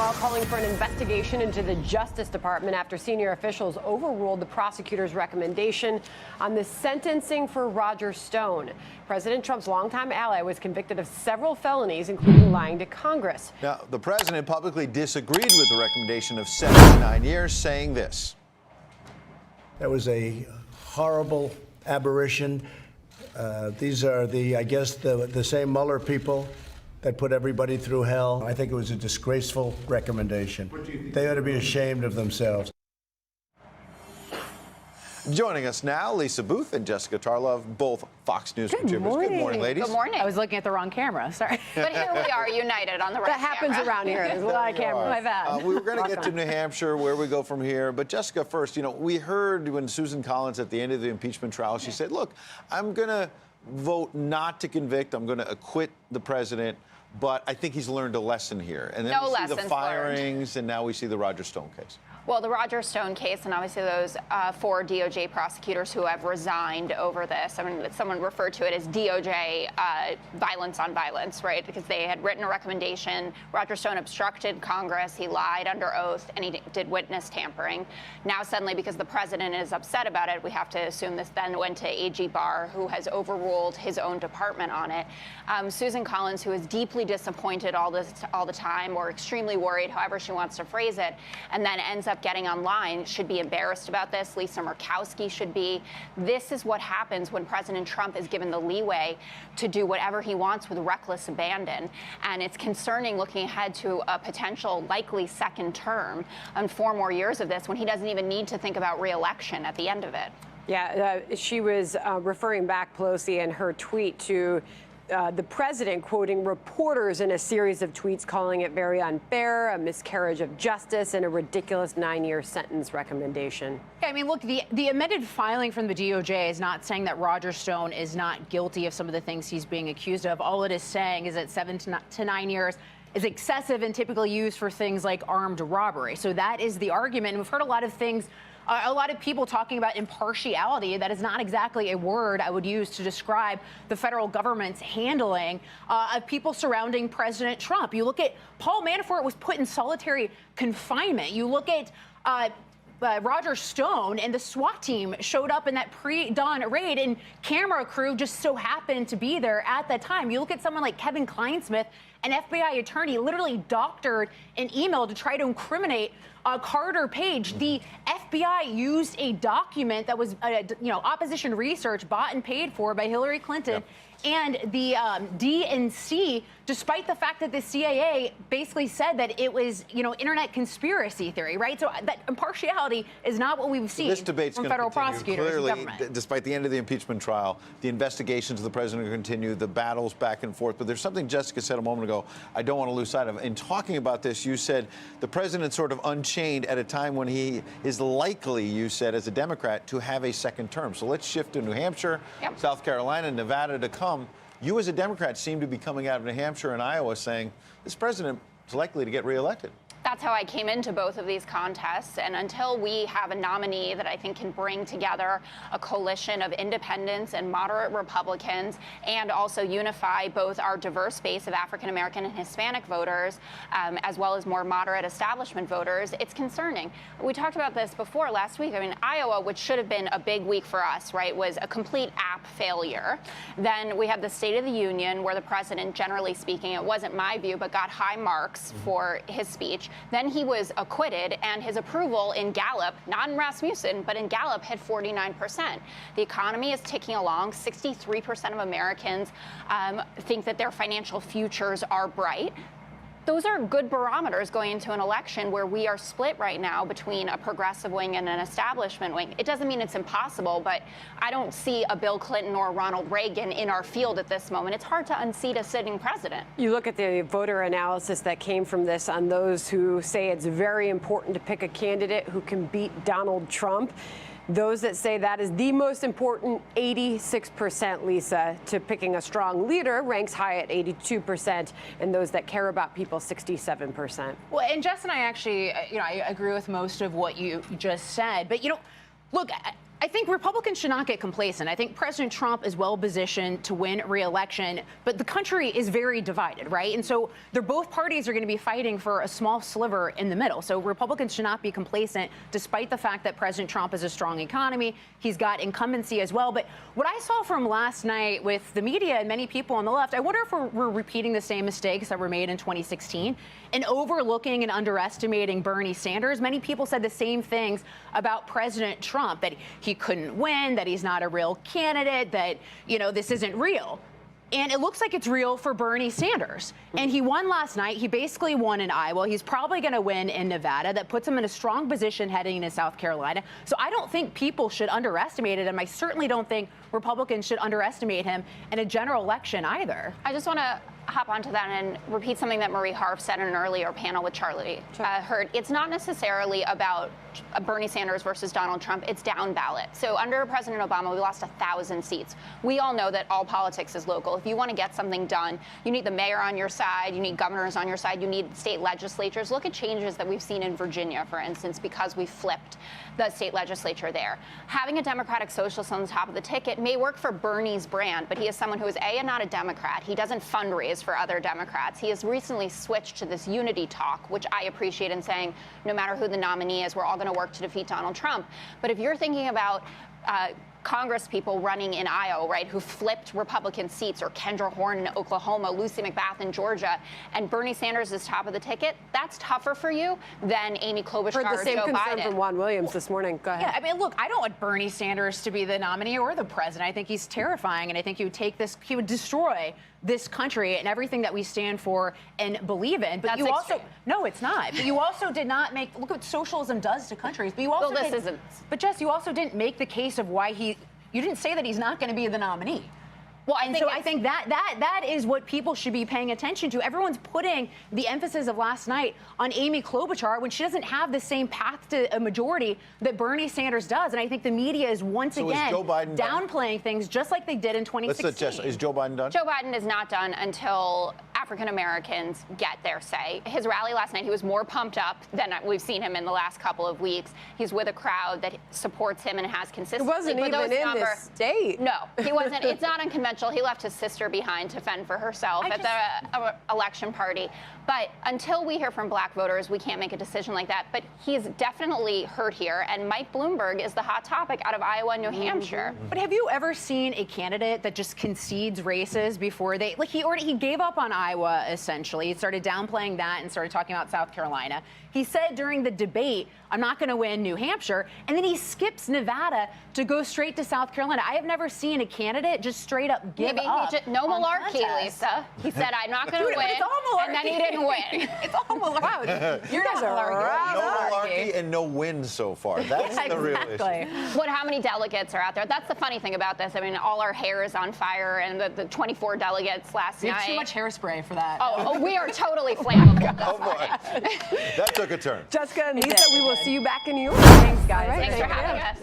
now calling for an investigation into the Justice Department after senior officials overruled the prosecutor's recommendation on the sentencing for Roger Stone. President Trump's longtime ally was convicted of several felonies, including lying to Congress. Now, the president publicly disagreed with the recommendation of 79 years, saying this. That was a horrible aberration. These are the same Mueller people that put everybody through hell. I think it was a disgraceful recommendation. They ought to be ashamed of themselves. Joining us now, Lisa Boothe and Jessica Tarlov, both Fox News contributors. Good morning, ladies. Good morning. I was looking at the wrong camera, sorry. But here we are, united on the right That happens camera. around here. There's a lot of cameras. My bad. We were going to get to New Hampshire, where we go from here. But Jessica, first, we heard when Susan Collins at the end of the impeachment trial, she said, look, I'm going to vote not to convict. I'm going to acquit the president. But I think he's learned a lesson here. And then we see the firings, and now we see the Roger Stone case. Well, the Roger Stone case, and obviously those 4 DOJ prosecutors who have resigned over this. I mean, someone referred to it as DOJ violence on violence, right? Because they had written a recommendation. Roger Stone obstructed Congress. He lied under oath, and he did witness tampering. Now, suddenly, because the president is upset about it, we have to assume this then went to AG Barr, who has overruled his own department on it. Susan Collins, who is deeply disappointed all the time, or extremely worried, however she wants to phrase it, and then ends up getting online, should be embarrassed about this. Lisa Murkowski should be. This is what happens when President Trump is given the leeway to do whatever he wants with reckless abandon. And it's concerning looking ahead to a potential likely second term and 4 more years of this when he doesn't even need to think about re-election at the end of it. Yeah, she was referring back, Pelosi, in her tweet to the president quoting reporters in a series of tweets calling it very unfair, a miscarriage of justice, and a ridiculous 9-year sentence recommendation. Yeah, I mean, look, the amended filing from the DOJ is not saying that Roger Stone is not guilty of some of the things he's being accused of. All it is saying is that 7 to 9 years is excessive and typically used for things like armed robbery. So that is the argument. And we've heard a lot of things. A lot of people talking about impartiality. That is not exactly a word I would use to describe the federal government's handling of people surrounding President Trump. You look at Paul Manafort was put in solitary confinement. You look at Roger Stone and the SWAT team showed up in that pre-dawn raid, and camera crew just so happened to be there at that time. You look at someone like Kevin Kleinsmith, an FBI attorney, literally doctored an email to try to incriminate Carter Page. The FBI used a document that was, opposition research bought and paid for by Hillary Clinton. Yep. And the DNC, despite the fact that the CIA basically said that it was, internet conspiracy theory, right? So that impartiality is not what we've seen from federal prosecutors. Clearly, despite the end of the impeachment trial, the investigations of the president continue, the battles back and forth. But there's something Jessica said a moment ago I don't want to lose sight of. In talking about this, you said the president's sort of unchained at a time when he is likely, you said, as a Democrat, to have a second term. So let's shift to New Hampshire, South Carolina, Nevada to come. You as a Democrat seem to be coming out of New Hampshire and Iowa saying this president is likely to get reelected. That's how I came into both of these contests. And until we have a nominee that I think can bring together a coalition of independents and moderate Republicans and also unify both our diverse base of African American and Hispanic voters, as well as more moderate establishment voters, it's concerning. We talked about this before last week. I mean, Iowa, which should have been a big week for us, right, was a complete app failure. Then we had the State of the Union, where the president, generally speaking, it wasn't my view, but got high marks for his speech. Then he was acquitted, and his approval in Gallup, not in Rasmussen, but in Gallup, hit 49%. The economy is ticking along. 63% of Americans think that their financial futures are bright. Those are good barometers going into an election where we are split right now between a progressive wing and an establishment wing. It doesn't mean it's impossible, but I don't see a Bill Clinton or Ronald Reagan in our field at this moment. It's hard to unseat a sitting president. You look at the voter analysis that came from this on those who say it's very important to pick a candidate who can beat Donald Trump. Those that say that is the most important, 86%, Lisa, to picking a strong leader, ranks high at 82%, and those that care about people, 67%. Well, and Jess and I actually, I agree with most of what you just said. But, look, I think Republicans should not get complacent. I think President Trump is well positioned to win re-election, but the country is very divided, right? And so both parties are going to be fighting for a small sliver in the middle. So Republicans should not be complacent, despite the fact that President Trump has a strong economy. He's got incumbency as well. But what I saw from last night with the media and many people on the left, I wonder if we're repeating the same mistakes that were made in 2016 and overlooking and underestimating Bernie Sanders. Many people said the same things about President Trump, that he couldn't win, that he's not a real candidate, that, this isn't real. And it looks like it's real for Bernie Sanders. And he won last night. He basically won in Iowa. He's probably going to win in Nevada. That puts him in a strong position heading into South Carolina. So I don't think people should underestimate him. I certainly don't think Republicans should underestimate him in a general election either. I just want to hop onto that and repeat something that Marie Harf said in an earlier panel with Charlie Hurd. It's not necessarily about Bernie Sanders versus Donald Trump. It's down ballot. So under President Obama, we lost 1,000 seats. We all know that all politics is local. If you want to get something done, you need the mayor on your side, you need governors on your side, you need state legislatures. Look at changes that we've seen in Virginia, for instance, because we flipped the state legislature there. Having a Democratic socialist on the top of the ticket may work for Bernie's brand, but he is someone who is not a Democrat. He doesn't fundraise for other Democrats. He has recently switched to this unity talk, which I appreciate, in saying no matter who the nominee is, we're all going to work to defeat Donald Trump. But if you're thinking about Congress people running in Iowa, right, who flipped Republican seats, or Kendra Horn in Oklahoma, Lucy McBath in Georgia, and Bernie Sanders is top of the ticket, that's tougher for you than Amy Klobuchar or Joe Biden. Heard the same concern from Juan Williams this morning. Go ahead. Yeah, I mean, look, I don't want Bernie Sanders to be the nominee or the president. I think he's terrifying, and I think he would destroy this country and everything that we stand for and believe in. But That's extreme. No, it's not. But you also did not look what socialism does to countries. But you also this isn't. But Jess, you also didn't make the case of why you didn't say that he's not going to be the nominee. Well, I think that is what people should be paying attention to. Everyone's putting the emphasis of last night on Amy Klobuchar when she doesn't have the same path to a majority that Bernie Sanders does. And I think the media is once again downplaying things just like they did in 2016. Is Joe Biden done? Joe Biden is not done until African Americans get their say. His rally last night, he was more pumped up than we've seen him in the last couple of weeks. He's with a crowd that supports him and has consistency. He wasn't even in this state. No, he wasn't. It's not unconventional. He left his sister behind to fend for herself at the election party. But until we hear from black voters, we can't make a decision like that. But he's definitely hurt here. And Mike Bloomberg is the hot topic out of Iowa and New Hampshire. But have you ever seen a candidate that just concedes races before he gave up on Iowa, essentially. He started downplaying that and started talking about South Carolina. He said during the debate, I'm not going to win New Hampshire. And then he skips Nevada to go straight to South Carolina. I have never seen a candidate just straight up give up. No malarkey, Lisa. He said, I'm not going to win. It's all malarkey. And then he didn't win. It's all malarkey. You're not malarkey. No malarkey and no wins so far. That's the real issue. How many delegates are out there? That's the funny thing about this. I mean, all our hair is on fire, and the 24 delegates last night. You have too much hairspray for that. Oh, we are totally flammable. Oh, boy. That took a turn. Jessica and Lisa, we will see you back in New York. Thanks, guys. Thanks for having us.